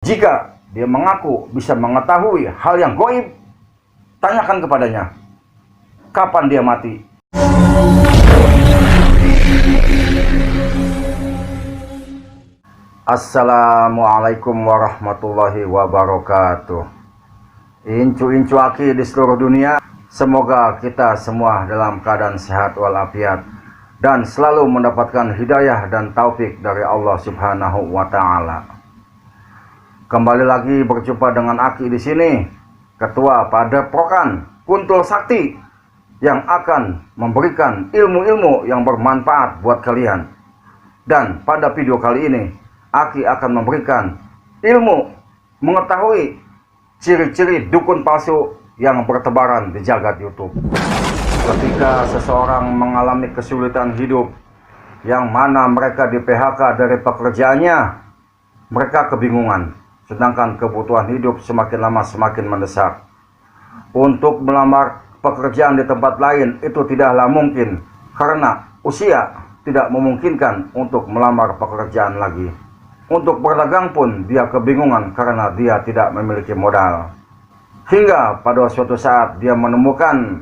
Jika dia mengaku bisa mengetahui hal yang gaib, tanyakan kepadanya, kapan dia mati? Assalamualaikum warahmatullahi wabarakatuh. Incu-incu aki di seluruh dunia, semoga kita semua dalam keadaan sehat walafiat dan selalu mendapatkan hidayah dan taufik dari Allah Subhanahu wa Ta'ala. Kembali lagi berjumpa dengan Aki di sini, Ketua Padepokan Kuntul Sakti, yang akan memberikan ilmu-ilmu yang bermanfaat buat kalian. Dan pada video kali ini, Aki akan memberikan ilmu mengetahui ciri-ciri dukun palsu yang bertebaran di jagat YouTube. Ketika seseorang mengalami kesulitan hidup, yang mana mereka di PHK dari pekerjaannya, mereka kebingungan. Sedangkan kebutuhan hidup semakin lama semakin mendesak. Untuk melamar pekerjaan di tempat lain itu tidaklah mungkin, karena usia tidak memungkinkan untuk melamar pekerjaan lagi. Untuk berdagang pun dia kebingungan karena dia tidak memiliki modal. Hingga pada suatu saat dia menemukan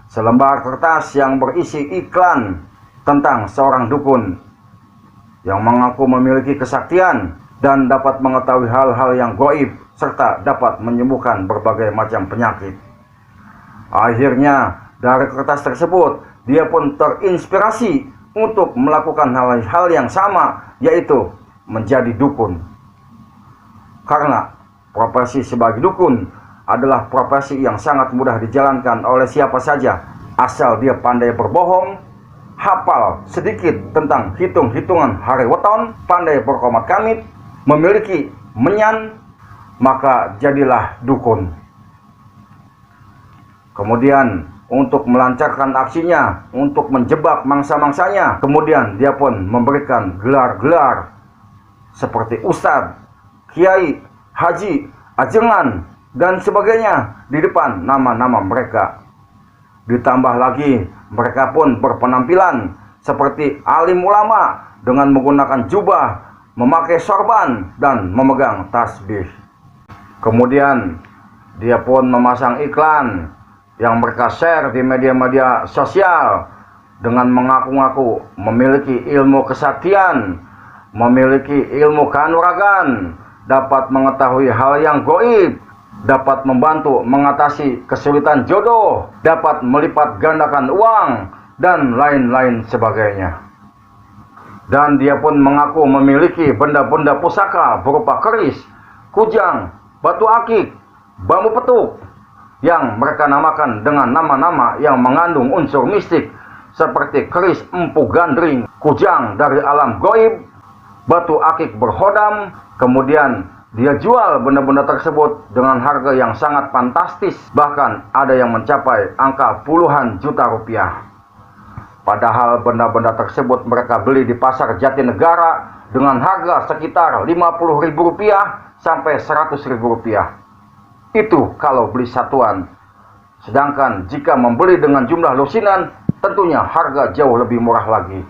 selembar kertas yang berisi iklan tentang seorang dukun yang mengaku memiliki kesaktian dan dapat mengetahui hal-hal yang gaib serta dapat menyembuhkan berbagai macam penyakit. Akhirnya dari kertas tersebut dia pun terinspirasi untuk melakukan hal-hal yang sama, yaitu menjadi dukun. Karena profesi sebagai dukun adalah profesi yang sangat mudah dijalankan oleh siapa saja, asal dia pandai berbohong, hafal sedikit tentang hitung-hitungan hari weton, pandai berkomat kamit, memiliki menyan, maka jadilah dukun. Kemudian untuk melancarkan aksinya, untuk menjebak mangsa-mangsanya, kemudian dia pun memberikan gelar-gelar seperti ustadz, kiai, haji, ajengan, dan sebagainya di depan nama-nama mereka. Ditambah lagi mereka pun berpenampilan seperti alim ulama dengan menggunakan jubah, memakai sorban, dan memegang tasbih. Kemudian dia pun memasang iklan yang mereka share di media-media sosial dengan mengaku-ngaku memiliki ilmu kesaktian, memiliki ilmu kanuragan, dapat mengetahui hal yang gaib, dapat membantu mengatasi kesulitan jodoh, dapat melipat gandakan uang, dan lain-lain sebagainya. Dan dia pun mengaku memiliki benda-benda pusaka berupa keris, kujang, batu akik, bambu petuk, yang mereka namakan dengan nama-nama yang mengandung unsur mistik seperti keris empu gandring, kujang dari alam gaib, batu akik berhodam. Kemudian dia jual benda-benda tersebut dengan harga yang sangat fantastis, bahkan ada yang mencapai angka puluhan juta rupiah. Padahal benda-benda tersebut mereka beli di pasar Jatinegara dengan harga sekitar Rp50.000 sampai Rp100.000. Itu kalau beli satuan. Sedangkan jika membeli dengan jumlah lusinan, tentunya harga jauh lebih murah lagi.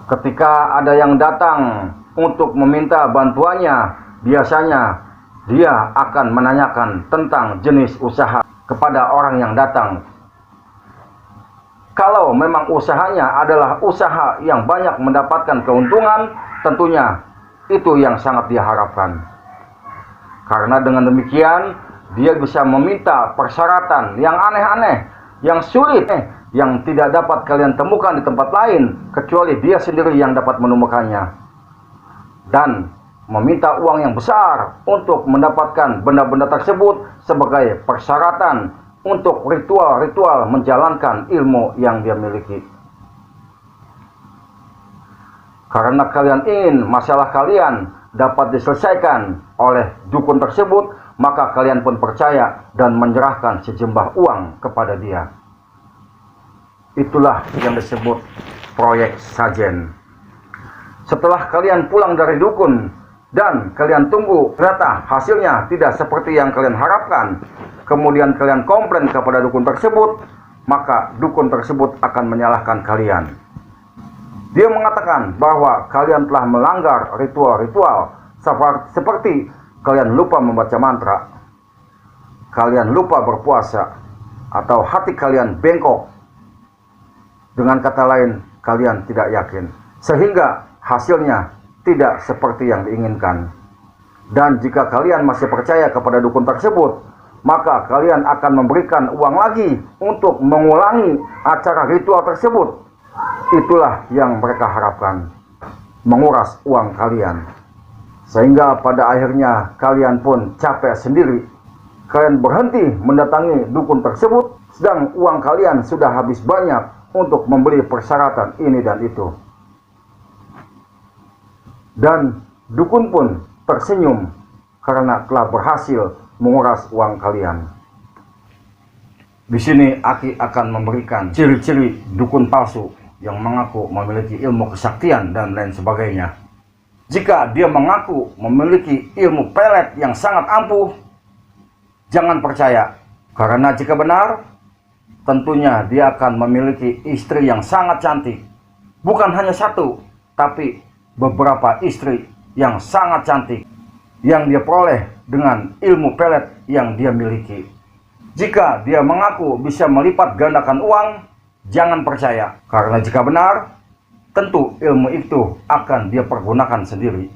Ketika ada yang datang untuk meminta bantuannya, biasanya dia akan menanyakan tentang jenis usaha kepada orang yang datang. Kalau memang usahanya adalah usaha yang banyak mendapatkan keuntungan, tentunya itu yang sangat diharapkan. Karena dengan demikian, dia bisa meminta persyaratan yang aneh-aneh, yang sulit, yang tidak dapat kalian temukan di tempat lain, kecuali dia sendiri yang dapat menemukannya. Dan meminta uang yang besar untuk mendapatkan benda-benda tersebut sebagai persyaratan untuk ritual-ritual menjalankan ilmu yang dia miliki. Karena kalian ingin masalah kalian dapat diselesaikan oleh dukun tersebut, maka kalian pun percaya dan menyerahkan sejumlah uang kepada dia. Itulah yang disebut proyek sajen. Setelah kalian pulang dari dukun dan kalian tunggu ternyata hasilnya tidak seperti yang kalian harapkan, kemudian kalian komplain kepada dukun tersebut, maka dukun tersebut akan menyalahkan kalian. Dia mengatakan bahwa kalian telah melanggar ritual-ritual Seperti kalian lupa membaca mantra, kalian lupa berpuasa, atau hati kalian bengkok. Dengan kata lain, kalian tidak yakin, sehingga hasilnya tidak seperti yang diinginkan. Dan jika kalian masih percaya kepada dukun tersebut, maka kalian akan memberikan uang lagi untuk mengulangi acara ritual tersebut. Itulah yang mereka harapkan, menguras uang kalian. Sehingga pada akhirnya kalian pun capek sendiri. Kalian berhenti mendatangi dukun tersebut, sedang uang kalian sudah habis banyak untuk membeli persyaratan ini dan itu. Dan dukun pun tersenyum karena telah berhasil menguras uang kalian. Di sini Aki akan memberikan ciri-ciri dukun palsu yang mengaku memiliki ilmu kesaktian dan lain sebagainya. Jika dia mengaku memiliki ilmu pelet yang sangat ampuh, jangan percaya. Karena jika benar, tentunya dia akan memiliki istri yang sangat cantik. Bukan hanya satu, tapi beberapa istri yang sangat cantik yang dia peroleh dengan ilmu pelet yang dia miliki. Jika dia mengaku bisa melipat gandakan uang, jangan percaya. Karena jika benar, tentu ilmu itu akan dia pergunakan sendiri.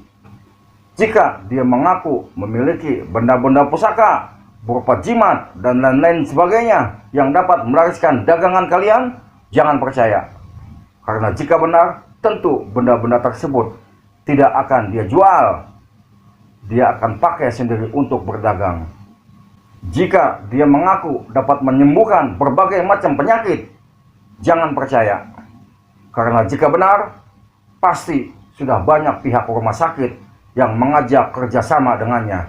Jika dia mengaku memiliki benda-benda pusaka berupa jimat dan lain-lain sebagainya yang dapat melariskan dagangan kalian, jangan percaya. Karena jika benar, tentu benda-benda tersebut tidak akan dia jual. Dia akan pakai sendiri untuk berdagang. Jika dia mengaku dapat menyembuhkan berbagai macam penyakit, jangan percaya. Karena jika benar, pasti sudah banyak pihak rumah sakit yang mengajak kerjasama dengannya.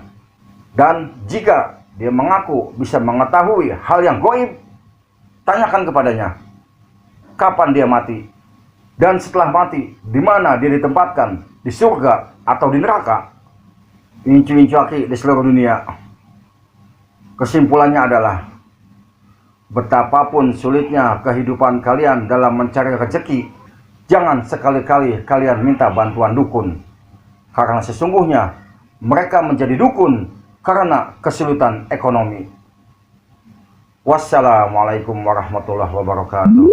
Dan jika dia mengaku bisa mengetahui hal yang gaib, tanyakan kepadanya kapan dia mati, dan setelah mati di mana dia ditempatkan, di surga atau di neraka. Incu-incu Aki di seluruh dunia. Kesimpulannya adalah, betapapun sulitnya kehidupan kalian dalam mencari rezeki, jangan sekali-kali kalian minta bantuan dukun. Karena sesungguhnya mereka menjadi dukun karena kesulitan ekonomi. Wassalamualaikum warahmatullahi wabarakatuh.